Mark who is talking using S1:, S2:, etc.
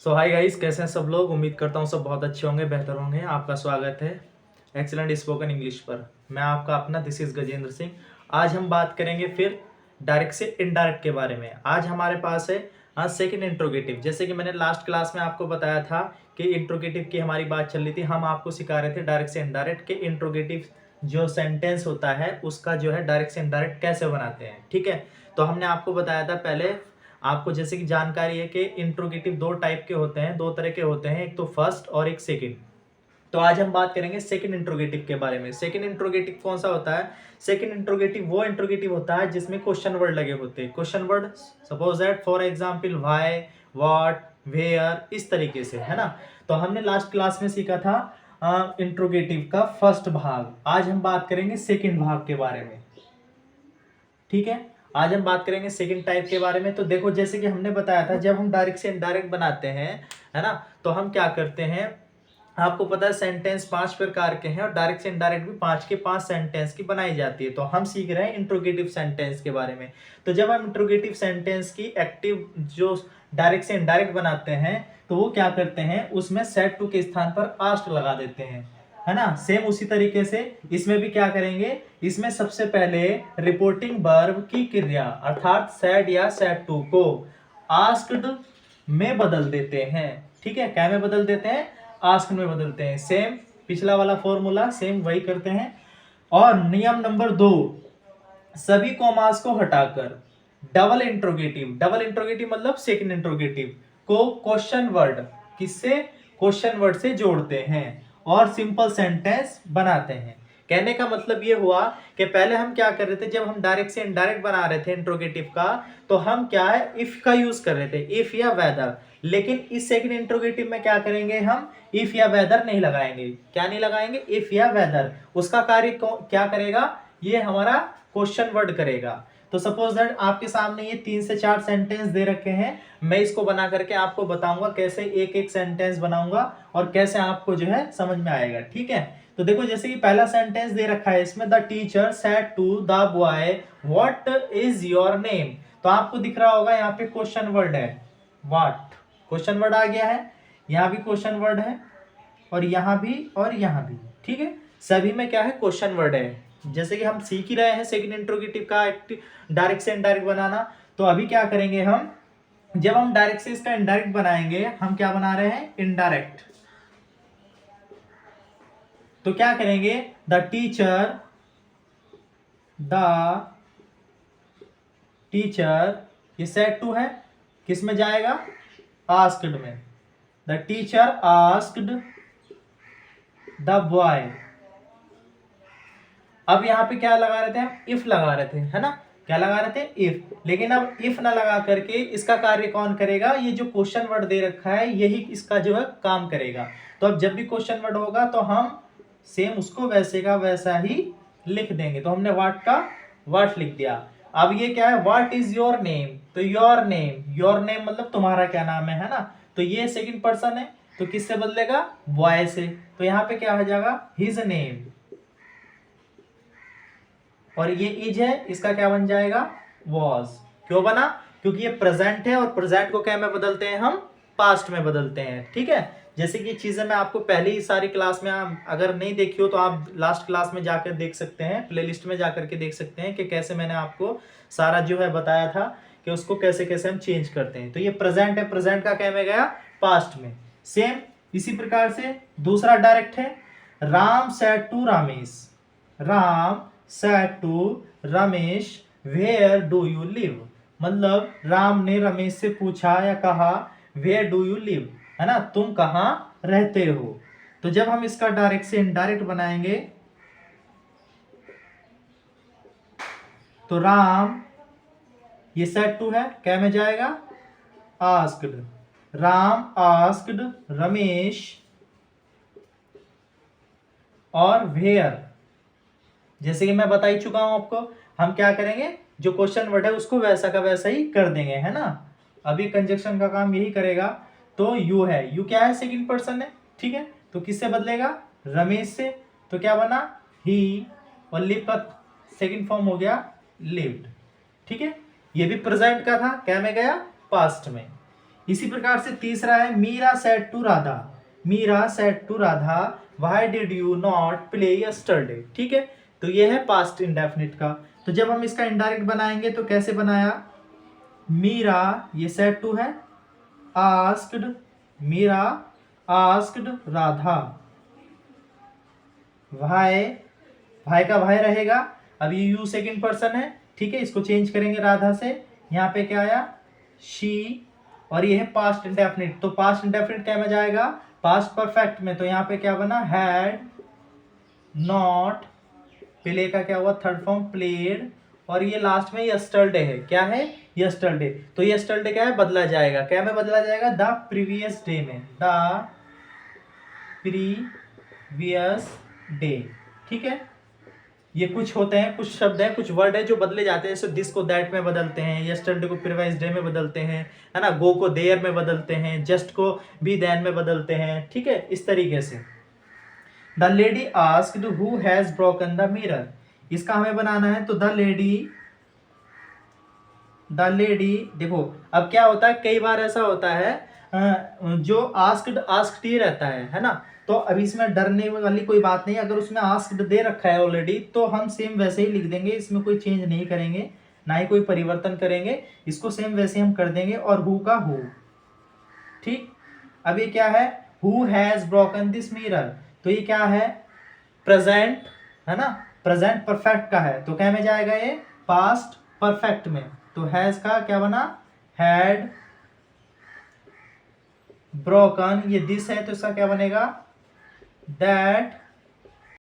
S1: सो hi guys, कैसे हैं सब लोग। उम्मीद करता हूँ सब बहुत अच्छे होंगे, बेहतर होंगे। आपका स्वागत है एक्सीलेंट स्पोकन इंग्लिश पर। मैं आपका अपना दिस इज गजेंद्र सिंह। आज हम बात करेंगे फिर डायरेक्ट से इनडायरेक्ट के बारे में। आज हमारे पास है सेकंड इंट्रोगेटिव। जैसे कि मैंने लास्ट क्लास में आपको बताया था कि इंट्रोगेटिव की हमारी बात चल रही थी। हम आपको सिखा रहे थे डायरेक्ट से इनडायरेक्ट के इंट्रोगेटिव जो सेंटेंस होता है उसका जो है डायरेक्ट से इनडायरेक्ट कैसे बनाते हैं। ठीक है, तो हमने आपको बताया था पहले। आपको जैसे कि जानकारी है कि इंट्रोगेटिव दो टाइप के होते हैं, दो तरह के होते हैं, एक तो फर्स्ट और एक सेकंड। तो आज हम बात करेंगे सेकंड इंट्रोगेटिव के बारे में। सेकंड इंट्रोगेटिव कौन सा होता है? सेकंड इंट्रोगेटिव वो इंट्रोगेटिव होता है जिसमें क्वेश्चन वर्ड लगे होते हैं। Question word suppose that for example why, what, where, इस तरीके से, है ना। तो हमने लास्ट क्लास में सीखा था इंट्रोगेटिव का फर्स्ट भाग। आज हम बात करेंगे सेकंड भाग के बारे में। ठीक है, आज हम बात करेंगे सेकंड टाइप के बारे में। तो देखो, जैसे कि हमने बताया था जब हम डायरेक्ट से इनडायरेक्ट बनाते हैं, है ना, तो हम क्या करते हैं। आपको पता है सेंटेंस 5 प्रकार के हैं और डायरेक्ट से इनडायरेक्ट भी 5 के 5 सेंटेंस की बनाई जाती है। तो हम सीख रहे हैं इंट्रोगेटिव सेंटेंस के बारे में। तो जब हम इंट्रोगेटिव सेंटेंस की एक्टिव जो डायरेक्ट से इनडायरेक्ट बनाते हैं तो वो क्या करते हैं, उसमें सेड टू के स्थान पर आस्ट लगा देते हैं, है ना। सेम उसी तरीके से इसमें भी क्या करेंगे, इसमें सबसे पहले रिपोर्टिंग वर्ब की क्रिया अर्थात सेड या सेड टू को आस्क्ड में बदल देते हैं। ठीक है, क्या में बदल देते हैं? आस्क्ड में बदलते हैं। सेम पिछला वाला फॉर्मूला सेम वही करते हैं। और नियम नंबर 2, सभी कॉमास को हटाकर डबल इंट्रोगेटिव, डबल इंट्रोगेटिव मतलब सेकंड इंट्रोगेटिव को क्वेश्चन वर्ड, किससे? क्वेश्चन वर्ड से जोड़ते हैं और सिंपल सेंटेंस बनाते हैं। कहने का मतलब ये हुआ कि पहले हम क्या कर रहे थे, जब हम डायरेक्ट से इनडायरेक्ट बना रहे थे इंट्रोगेटिव का, तो हम क्या है, इफ का यूज कर रहे थे, इफ या वेदर। लेकिन इस सेकंड इंट्रोगेटिव में क्या करेंगे, हम इफ या वेदर नहीं लगाएंगे। क्या नहीं लगाएंगे? इफ या वेदर। उसका कार्य क्या करेगा, ये हमारा क्वेश्चन वर्ड करेगा। तो सपोज दैट आपके सामने ये 3 से 4 सेंटेंस दे रखे हैं। मैं इसको बना करके आपको बताऊंगा कैसे एक एक सेंटेंस बनाऊंगा और कैसे आपको जो है समझ में आएगा। ठीक है, तो देखो जैसे कि पहला सेंटेंस दे रखा है, इसमें the teacher said to the boy what is your name. तो आपको दिख रहा होगा यहाँ पे क्वेश्चन वर्ड है व्हाट, क्वेश्चन वर्ड आ गया है। यहाँ भी क्वेश्चन वर्ड है और यहाँ भी और यहाँ भी। ठीक है, सभी में क्या है, क्वेश्चन वर्ड है। जैसे कि हम सीख ही रहे हैं सेकंड इंट्रोगेटिव का डायरेक्ट से इनडायरेक्ट बनाना। तो अभी क्या करेंगे हम, जब हम डायरेक्ट से इसका इनडायरेक्ट बनाएंगे, हम क्या बना रहे हैं, इनडायरेक्ट। तो क्या करेंगे, द टीचर, ये सेड टू है, किस में जाएगा, आस्क्ड में। The teacher asked the boy. अब यहाँ पे क्या लगा रहे थे हम, इफ लगा रहे थे, है ना। क्या लगा रहे थे, इफ। लेकिन अब इफ ना लगा करके इसका कार्य कौन करेगा, ये जो क्वेश्चन वर्ड दे रखा है यही इसका जो है काम करेगा। तो अब जब भी क्वेश्चन वर्ड होगा तो हम सेम उसको वैसे का वैसा ही लिख देंगे। तो हमने व्हाट का व्हाट लिख दिया। अब ये क्या है, व्हाट इज योर नेम। तो योर नेम, योर नेम मतलब तुम्हारा क्या नाम है ना। तो ये सेकंड पर्सन है, तो किससे बदलेगा, बॉय से। तो यहाँ पे क्या हो जाएगा, हिज नेम। और ये इज है, इसका क्या बन जाएगा, वॉज। क्यों बना, क्योंकि ये प्रेजेंट है और प्रेजेंट को क्या में बदलते हैं हम, पास्ट में बदलते हैं। ठीक है, जैसे कि चीजें मैं आपको पहले ही सारी क्लास में, अगर नहीं देखी हो तो आप लास्ट क्लास में जाकर देख सकते हैं, प्लेलिस्ट में जाकर के देख सकते हैं कि कैसे मैंने आपको सारा जो है बताया था कि उसको कैसे कैसे हम चेंज करते हैं। तो ये प्रेजेंट है, प्रेजेंट का क्या में गया, पास्ट में। सेम इसी प्रकार से दूसरा डायरेक्ट है, Ram said to Ramesh. Ram said to Ramesh where do you live। मतलब राम ने रमेश से पूछा या कहा where do you live, है ना, तुम कहाँ रहते हो। तो जब हम इसका डायरेक्ट से इनडायरेक्ट बनाएंगे तो राम, ये सेड टू है, क्या में जाएगा, आस्क्ड। राम आस्क्ड रमेश और वेयर। जैसे कि मैं बता ही चुका हूं आपको, हम क्या करेंगे, जो क्वेश्चन वर्ड है उसको वैसा का वैसा ही कर देंगे, है ना। अभी कंजक्शन का काम यही करेगा। तो यू है, यू क्या है, सेकंड पर्सन है। ठीक है, तो किससे बदलेगा, रमेश से। तो क्या बना, ही, और लिव का सेकंड फॉर्म हो गया लिव्ड। ठीक है, ये भी प्रेजेंट का था, क्या में गया, पास्ट में। इसी प्रकार से तीसरा है Meera said to Radha, Meera said to Radha why did you not play yesterday. ठीक है, तो ये है पास्ट इंडेफिनिट का। तो जब हम इसका इनडायरेक्ट बनाएंगे तो कैसे बनाया, मीरा ये सेड टू है, आस्क्ड, मीरा आस्क्ड राधा, भाई, भाई का भाई रहेगा, अब ये यू सेकंड पर्सन है, ठीक है, इसको चेंज करेंगे राधा से, यहाँ पे क्या आया शी, और ये है पास्ट इंडेफिनिट, तो पास्ट इंडेफिनिट क्या में जाएगा, पास्ट परफेक्ट में, तो यहाँ पे क्या बना हैड नॉट, प्ले का क्या हुआ थर्ड फॉर्म प्लेड, और ये लास्ट में यस्टरडे है, क्या है यस्टरडे, तो यस्टरडे क्या है बदला जाएगा, क्या में बदला जाएगा द प्रीवियस डे में, द प्रीवियस डे। ठीक है, ये कुछ होते हैं, कुछ शब्द हैं, कुछ वर्ड है जो बदले जाते हैं, जैसे दिस को दैट में बदलते हैं, यस्टरडे को प्रीवियस डे में बदलते हैं, है ना, गो को देयर में बदलते हैं, जस्ट को बी देन में बदलते हैं। ठीक है, इस तरीके से। The lady asked who has broken the mirror, इसका हमें बनाना है, तो द लेडी देखो, अब क्या होता है कई बार ऐसा होता है जो आस्क्ड ही रहता है ना, तो अभी इसमें डरने वाली कोई बात नहीं, अगर उसमें आस्क्ड दे रखा है ऑलरेडी तो हम सेम वैसे ही लिख देंगे, इसमें कोई चेंज नहीं करेंगे, ना ही कोई परिवर्तन करेंगे, इसको सेम वैसे हम कर देंगे, और हु का हु। ठीक, अब ये क्या है, who has broken this mirror, तो ये क्या है प्रेजेंट, है ना, प्रेजेंट परफेक्ट का है, तो क्या में जाएगा ये पास्ट परफेक्ट में, तो हैज का क्या बना हैड ब्रोकन, ये दिस है तो इसका क्या बनेगा दैट